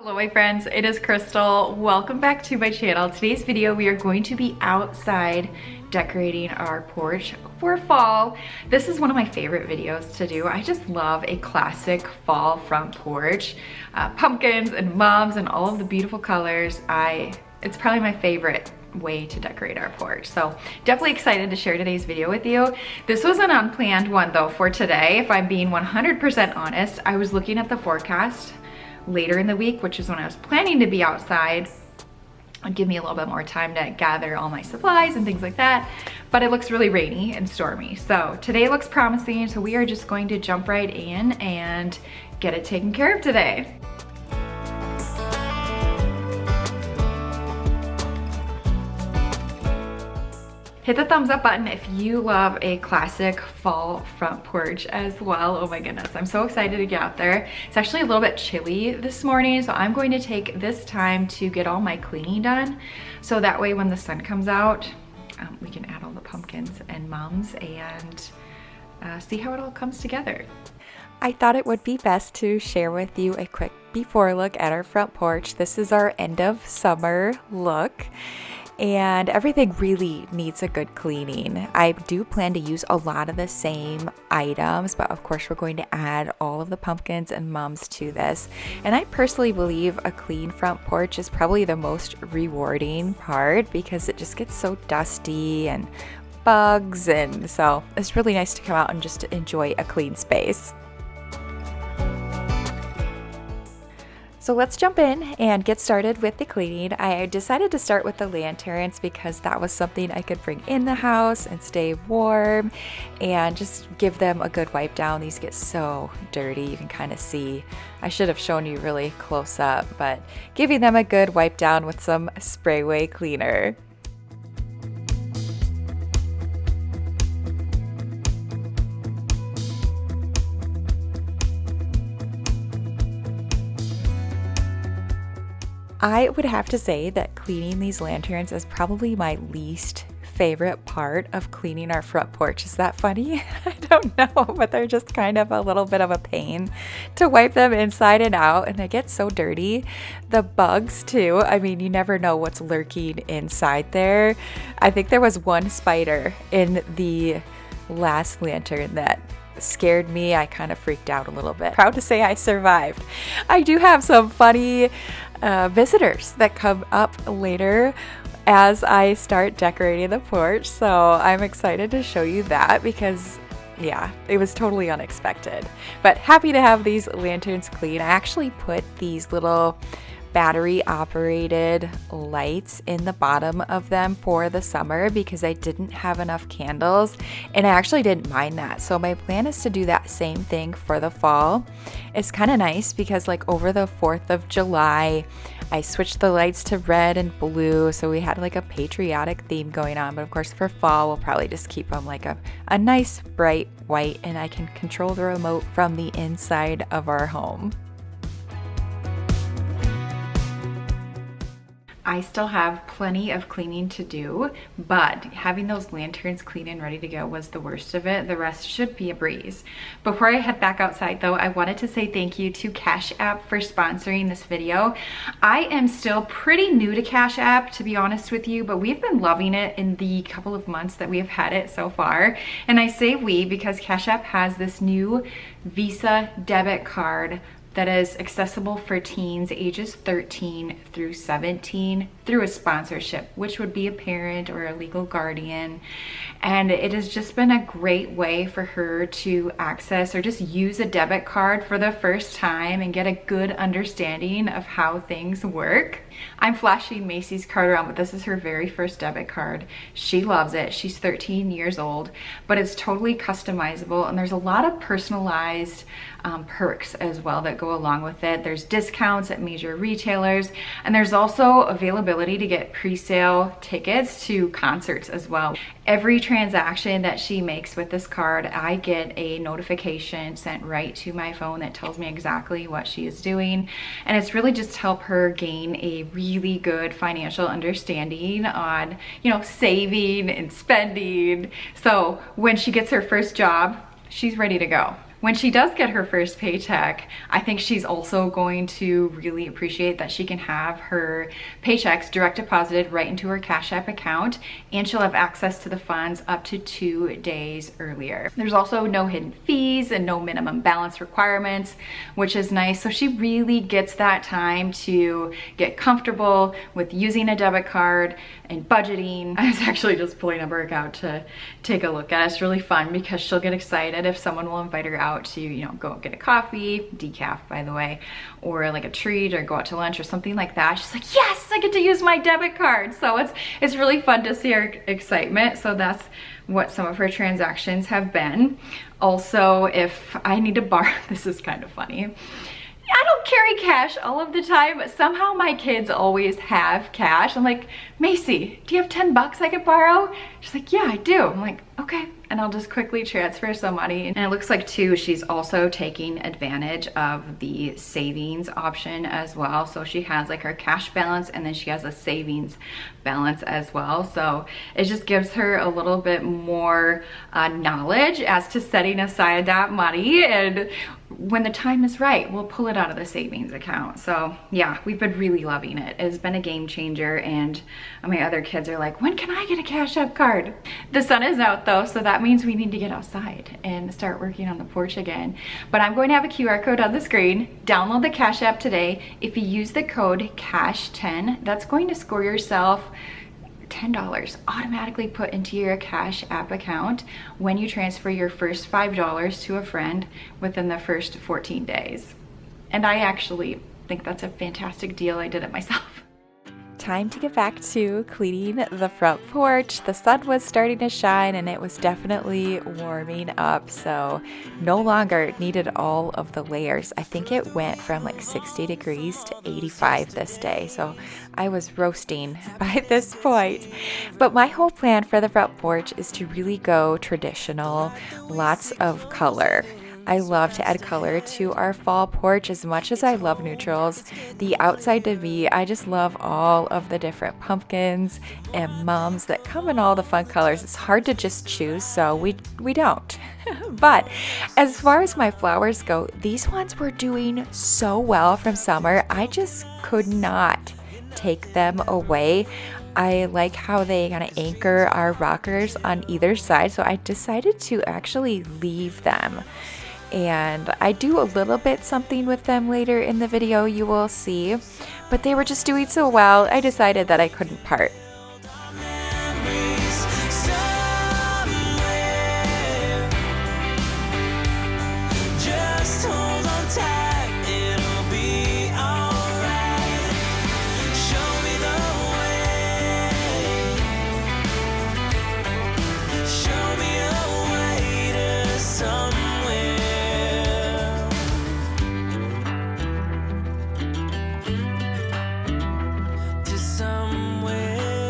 Hello my friends, it is Crystal. Welcome back to my channel. Today's video we are going to be outside decorating our porch for fall. This is one of my favorite videos to do. I just love a classic fall front porch. Pumpkins and mums and all of the beautiful colors. It's probably my favorite way to decorate our porch. So definitely excited to share today's video with you. This was an unplanned one though for today. If I'm being 100% honest, I was looking at the forecast later in the week, which is when I was planning to be outside. It'd give me a little bit more time to gather all my supplies and things like that, but it looks really rainy and stormy. So today looks promising, so we are just going to jump right in and get it taken care of today. Hit the thumbs up button if you love a classic fall front porch as well. Oh my goodness, I'm so excited to get out there. It's actually a little bit chilly this morning, so I'm going to take this time to get all my cleaning done. So that way when the sun comes out, we can add all the pumpkins and mums and see how it all comes together. I thought it would be best to share with you a quick before look at our front porch. This is our end of summer look. And everything really needs a good cleaning. I do plan to use a lot of the same items, but of course we're going to add all of the pumpkins and mums to this. And I personally believe a clean front porch is probably the most rewarding part because it just gets so dusty and bugs, and so it's really nice to come out and just enjoy a clean space. So let's jump in and get started with the cleaning. I decided to start with the lanterns because that was something I could bring in the house and stay warm and just give them a good wipe down. These get so dirty, you can kind of see. I should have shown you really close up, but giving them a good wipe down with some spray cleaner. I would have to say that cleaning these lanterns is probably my least favorite part of cleaning our front porch. Is that funny? I don't know, but they're just kind of a little bit of a pain to wipe them inside and out, and they get so dirty. The bugs too, I mean, you never know what's lurking inside there. I think there was one spider in the last lantern that scared me. I kind of freaked out a little bit. Proud to say I survived. I do have some funny visitors that come up later as I start decorating the porch, so I'm excited to show you that because yeah, it was totally unexpected. But happy to have these lanterns clean. I actually put these little battery operated lights in the bottom of them for the summer because I didn't have enough candles, and I actually didn't mind that. So my plan is to do that same thing for the fall. It's kind of nice because like over the 4th of July I switched the lights to red and blue, so we had like a patriotic theme going on. But of course for fall we'll probably just keep them like a nice bright white, and I can control the remote from the inside of our home. I still have plenty of cleaning to do, but having those lanterns clean and ready to go was the worst of it. The rest should be a breeze. Before I head back outside though, I wanted to say thank you to Cash App for sponsoring this video. I am still pretty new to Cash App, to be honest with you, but we've been loving it in the couple of months that we have had it so far. And I say we because Cash App has this new Visa debit card that is accessible for teens ages 13 through 17 through a sponsorship, which would be a parent or a legal guardian. And it has just been a great way for her to access or just use a debit card for the first time and get a good understanding of how things work. I'm flashing Macy's card around, but this is her very first debit card. She loves it. She's 13 years old, but it's totally customizable, and there's a lot of personalized perks as well that go along with it. There's discounts at major retailers, and there's also availability to get pre-sale tickets to concerts as well. Every transaction that she makes with this card, I get a notification sent right to my phone that tells me exactly what she is doing, and it's really just to help her gain a really good financial understanding on, you know, saving and spending. So when she gets her first job, she's ready to go. when she does get her first paycheck, I think she's also going to really appreciate that she can have her paychecks direct deposited right into her Cash App account, and she'll have access to the funds up to 2 days earlier. There's also no hidden fees and no minimum balance requirements, which is nice. So she really gets that time to get comfortable with using a debit card and budgeting. I was actually just pulling up her account to take a look at it. It's really fun because she'll get excited if someone will invite her out to, you know, go get a coffee, decaf by the way, or like a treat, or go out to lunch or something like that. She's like, yes, I get to use my debit card. So it's really fun to see her excitement. So that's what some of her transactions have been. Also, if I need to borrow, this is kind of funny. I don't carry cash all of the time, but somehow my kids always have cash. I'm like, Macy, do you have 10 bucks I could borrow? She's like, yeah, I do. I'm like, okay. And I'll just quickly transfer some money. And it looks like too, she's also taking advantage of the savings option as well. So she has like her cash balance, and then she has a savings balance as well. So it just gives her a little bit more knowledge as to setting aside that money, and when the time is right, we'll pull it out of the savings account. So yeah, we've been really loving it. It's been a game changer, and my other kids are like, when can I get a Cash App card? The sun is out though, so that means we need to get outside and start working on the porch again. But I'm going to have a QR code on the screen. Download the Cash App today. If you use the code CASH10, that's going to score yourself $10 automatically put into your Cash App account when you transfer your first $5 to a friend within the first 14 days. And I actually think that's a fantastic deal. I did it myself. Time to get back to cleaning the front porch. The sun was starting to shine and it was definitely warming up, so no longer needed all of the layers. I think it went from like 60 degrees to 85 this day, so I was roasting by this point. But my whole plan for the front porch is to really go traditional, lots of color. I love to add color to our fall porch as much as I love neutrals. The outside to me, I just love all of the different pumpkins and mums that come in all the fun colors. It's hard to just choose, so we don't. But as far as my flowers go, these ones were doing so well from summer. I just could not take them away. I like how they kind of anchor our rockers on either side, so I decided to actually leave them. And I do a little bit something with them later in the video, you will see, but they were just doing so well, I decided that I couldn't part. Somewhere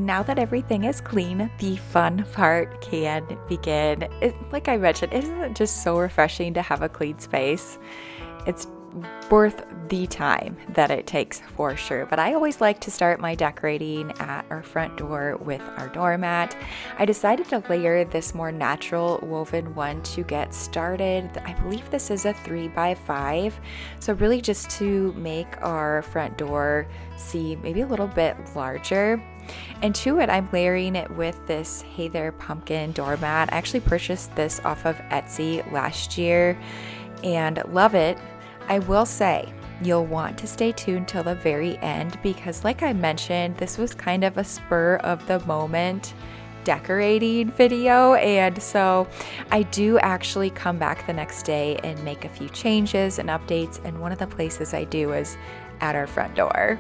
now that everything is clean, the fun part can begin. Like I mentioned, isn't it just so refreshing to have a clean space? It's worth the time that it takes for sure. But I always like to start my decorating at our front door with our doormat. I decided to layer this more natural woven one to get started. I believe this is a 3x5. So really just to make our front door seem maybe a little bit larger. And to it, I'm layering it with this Hey There Pumpkin doormat. I actually purchased this off of Etsy last year and love it. I will say, you'll want to stay tuned till the very end because like I mentioned, this was kind of a spur of the moment decorating video, and so I do actually come back the next day and make a few changes and updates, and one of the places I do is at our front door.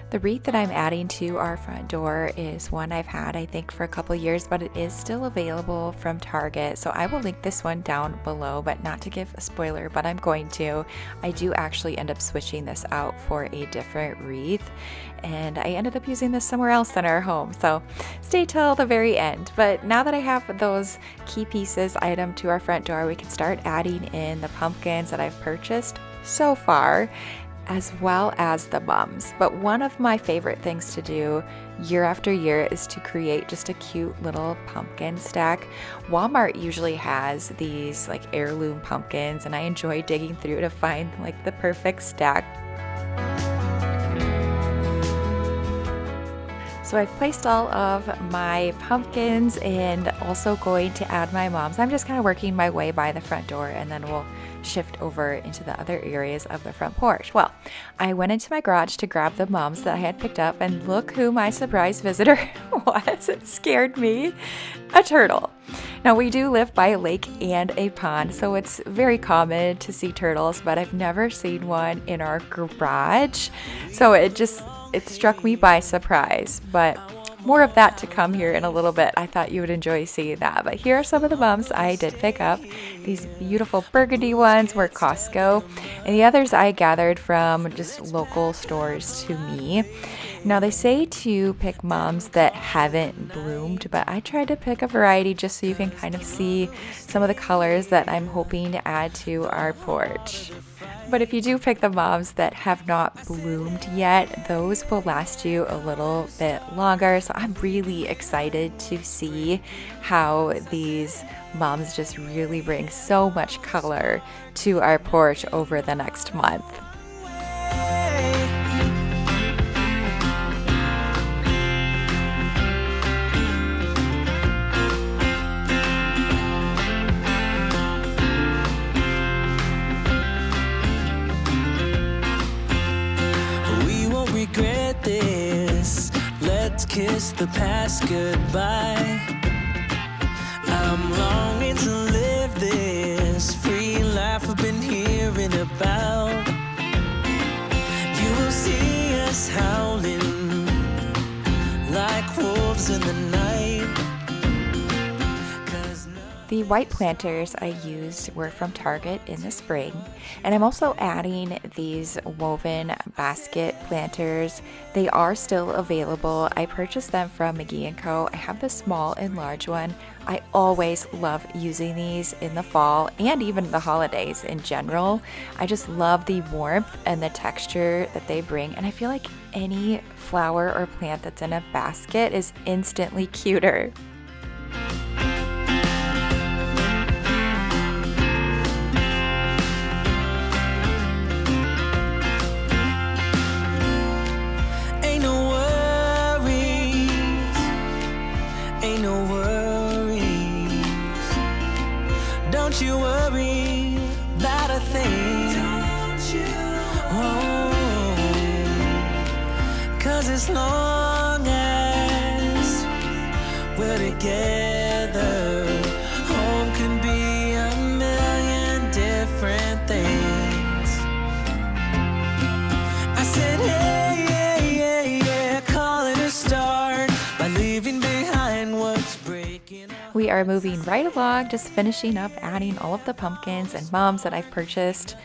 The wreath that I'm adding to our front door is one I've had, I think, for a couple years, but it is still available from Target. So I will link this one down below, but not to give a spoiler, but I'm going to. I do actually end up switching this out for a different wreath, and I ended up using this somewhere else in our home. So stay till the very end. But now that I have those key pieces item to our front door, we can start adding in the pumpkins that I've purchased so far, as well as the mums. But one of my favorite things to do year after year is to create just a cute little pumpkin stack. Walmart usually has these like heirloom pumpkins, and I enjoy digging through to find like the perfect stack. So I've placed all of my pumpkins and also going to add my mums. I'm just kind of working my way by the front door, and then we'll shift over into the other areas of the front porch. Well, I went into my garage to grab the mums that I had picked up, and look who my surprise visitor was. It scared me. A turtle. Now, we do live by a lake and a pond, so it's very common to see turtles, but I've never seen one in our garage. So it struck me by surprise, but more of that to come here in a little bit. I thought you would enjoy seeing that. But here are some of the mums I did pick up. These beautiful burgundy ones were Costco, and the others I gathered from just local stores to me. Now they say to pick mums that haven't bloomed, but I tried to pick a variety just so you can kind of see some of the colors that I'm hoping to add to our porch. But if you do pick the mums that have not bloomed yet, those will last you a little bit longer. So I'm really excited to see how these mums just really bring so much color to our porch over the next month. Regret this. Let's kiss the past goodbye. I'm longing to live this free life I've been hearing about. You will see us howling like wolves in the night. The white planters I used were from Target in the spring, and I'm also adding these woven basket planters. They are still available. I purchased them from McGee & Co. I have the small and large one. I always love using these in the fall and even the holidays in general. I just love the warmth and the texture that they bring, and I feel like any flower or plant that's in a basket is instantly cuter. Don't you worry about a thing. Don't you? Oh, 'cause as long as we're together, home can be a million different things. I said, hey, call it a start by leaving behind what's breaking. We we are moving right along, just finishing up adding all of the pumpkins and mums that I've purchased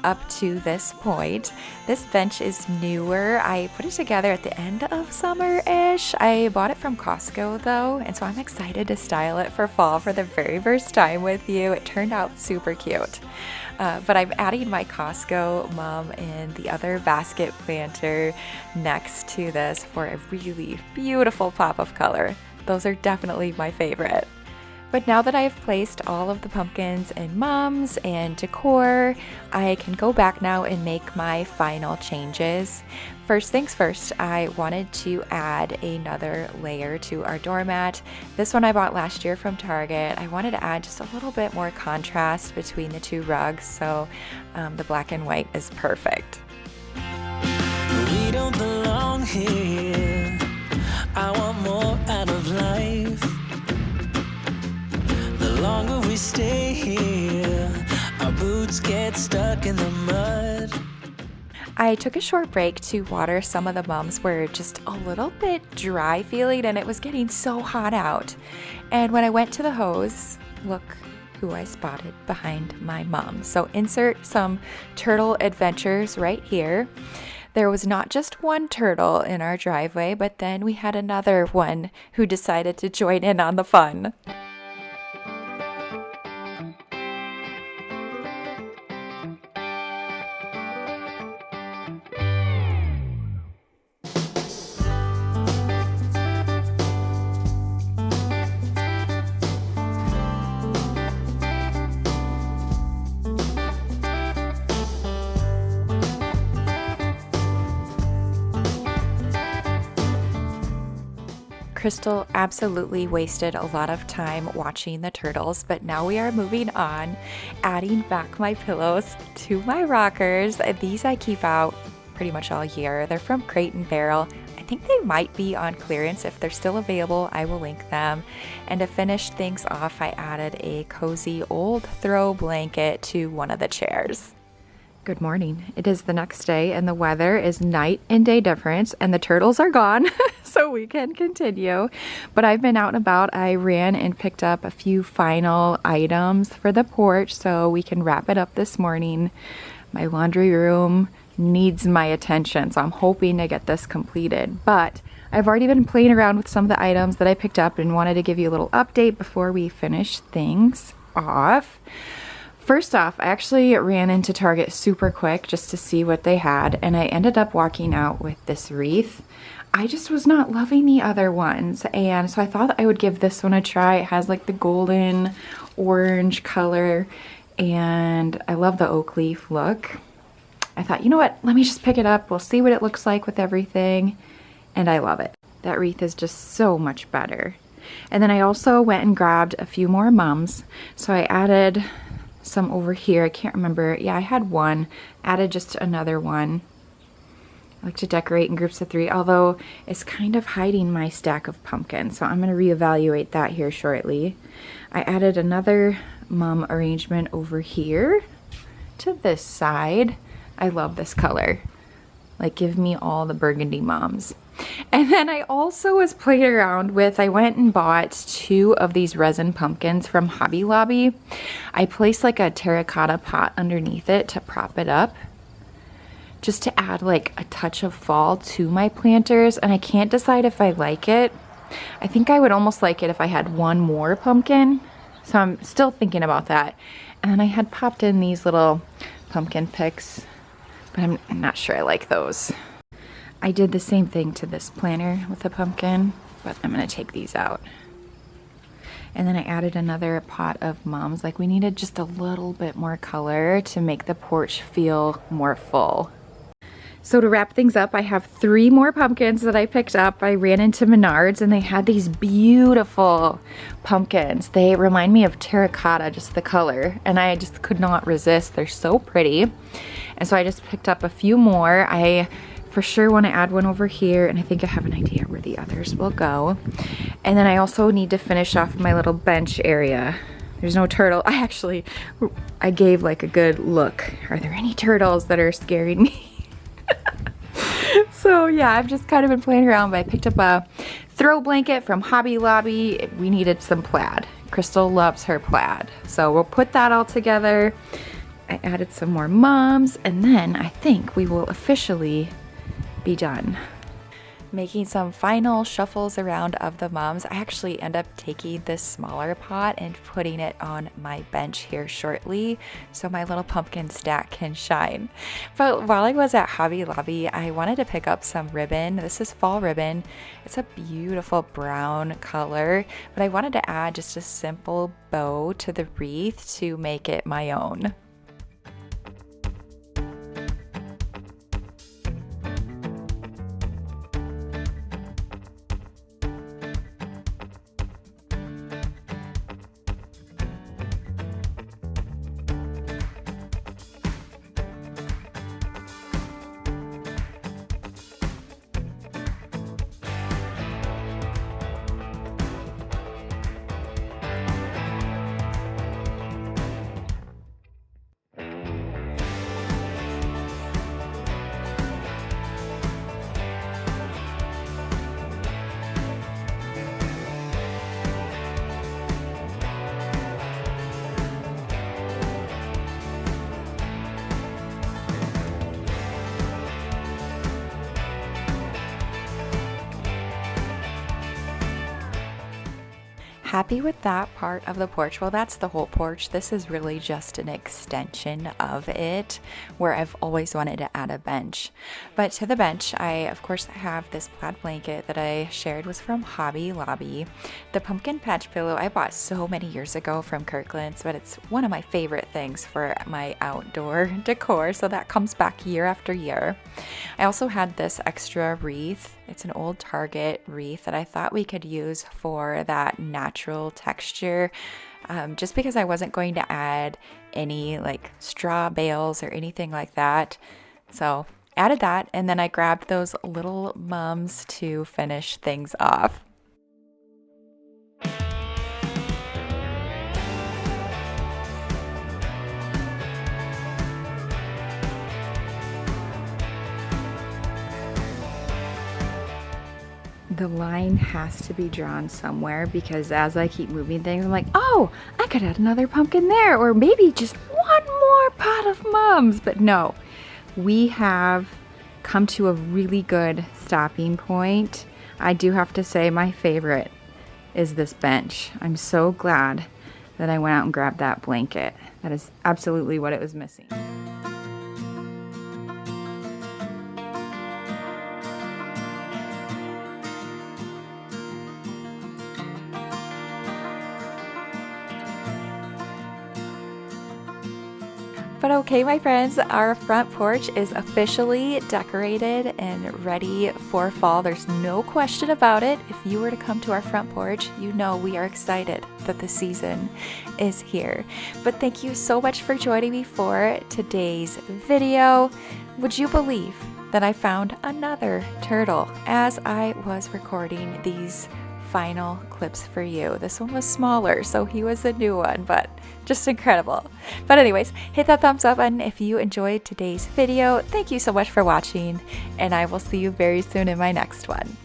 up to this point. This bench is newer. I put it together at the end of summer-ish. I bought it from Costco though, and so I'm excited to style it for fall for the very first time with you. It turned out super cute. But I'm adding my Costco mum in the other basket planter next to this for a really beautiful pop of color. Those are definitely my favorite. But now that I have placed all of the pumpkins in mums and decor, I can go back now and make my final changes. First things first, I wanted to add another layer to our doormat. This one I bought last year from Target. I wanted to add just a little bit more contrast between the two rugs, so the black and white is perfect. We don't belong here. I want more out of life. The longer we stay here, our boots get stuck in the mud. I took a short break to water. Some of the mums were just a little bit dry feeling and it was getting so hot out. And when I went to the hose, look who I spotted behind my mum. So insert some turtle adventures right here. There was not just one turtle in our driveway, but then we had another one who decided to join in on the fun. Crystal absolutely wasted a lot of time watching the turtles, but now we are moving on, adding back my pillows to my rockers. These I keep out pretty much all year. They're from Crate and Barrel. I think they might be on clearance. If they're still available, I will link them. And to finish things off, I added a cozy old throw blanket to one of the chairs. Good morning. It is the next day and the weather is night and day difference and the turtles are gone so we can continue. But I've been out and about. I ran and picked up a few final items for the porch so we can wrap it up this morning. My laundry room needs my attention, so I'm hoping to get this completed. But I've already been playing around with some of the items that I picked up and wanted to give you a little update before we finish things off. First off, I actually ran into Target super quick just to see what they had, and I ended up walking out with this wreath. I just was not loving the other ones, and so I thought I would give this one a try. It has like the golden orange color, and I love the oak leaf look. I thought, you know what, let me just pick it up. We'll see what it looks like with everything, and I love it. That wreath is just so much better. And then I also went and grabbed a few more mums, so I added some over here. I can't remember. Yeah, I had one. Added just another one. I like to decorate in groups of 3, although it's kind of hiding my stack of pumpkins, so I'm going to reevaluate that here shortly. I added another mum arrangement over here to this side. I love this color. Like, give me all the burgundy mums. And then I also was playing around with, I went and bought 2 of these resin pumpkins from Hobby Lobby. I placed like a terracotta pot underneath it to prop it up, just to add like a touch of fall to my planters, and I can't decide if I like it. I think I would almost like it if I had one more pumpkin, so I'm still thinking about that. And then I had popped in these little pumpkin picks, but I'm not sure I like those. I did the same thing to this planter with the pumpkin, but I'm gonna take these out. And then I added another pot of mums. Like, we needed just a little bit more color to make the porch feel more full. So to wrap things up, I have 3 more pumpkins that I picked up. I ran into Menards and they had these beautiful pumpkins. They remind me of terracotta, just the color, and I just could not resist. They're so pretty. And so I just picked up a few more. I for sure want to add one over here, and I think I have an idea where the others will go. And then I also need to finish off my little bench area. There's no turtle. I gave like a good look. Are there any turtles that are scaring me? So yeah, I've just kind of been playing around, but I picked up a throw blanket from Hobby Lobby. We needed some plaid Crystal loves her plaid. So we'll put that all together. I added some more mums, and then I think we will officially be done. Making some final shuffles around of the mums, I actually end up taking this smaller pot and putting it on my bench here shortly so my little pumpkin stack can shine. But while I was at Hobby Lobby, I wanted to pick up some ribbon. This is fall ribbon. It's a beautiful brown color, but I wanted to add just a simple bow to the wreath to make it my own. Happy with that part of the porch. Well, that's the whole porch. This is really just an extension of it where I've always wanted to add a bench. But to the bench, I of course have this plaid blanket that I shared was from Hobby Lobby. The pumpkin patch pillow I bought so many years ago from Kirkland's, but it's one of my favorite things for my outdoor decor, so that comes back year after year. I also had this extra wreath. It's an old Target wreath that I thought we could use for that natural texture, just because I wasn't going to add any like straw bales or anything like that. So added that, and then I grabbed those little mums to finish things off. The line has to be drawn somewhere because as I keep moving things, I'm like, oh, I could add another pumpkin there, or maybe just one more pot of mums. But no, we have come to a really good stopping point. I do have to say my favorite is this bench. I'm so glad that I went out and grabbed that blanket. That is absolutely what it was missing. But okay, my friends, our front porch is officially decorated and ready for fall. There's no question about it. If you were to come to our front porch, you know we are excited that the season is here. But thank you so much for joining me for today's video. Would you believe that I found another turtle as I was recording these final clips for you? This one was smaller, so he was a new one, but just incredible. But anyways, hit that thumbs up button if you enjoyed today's video. Thank you so much for watching, and I will see you very soon in my next one.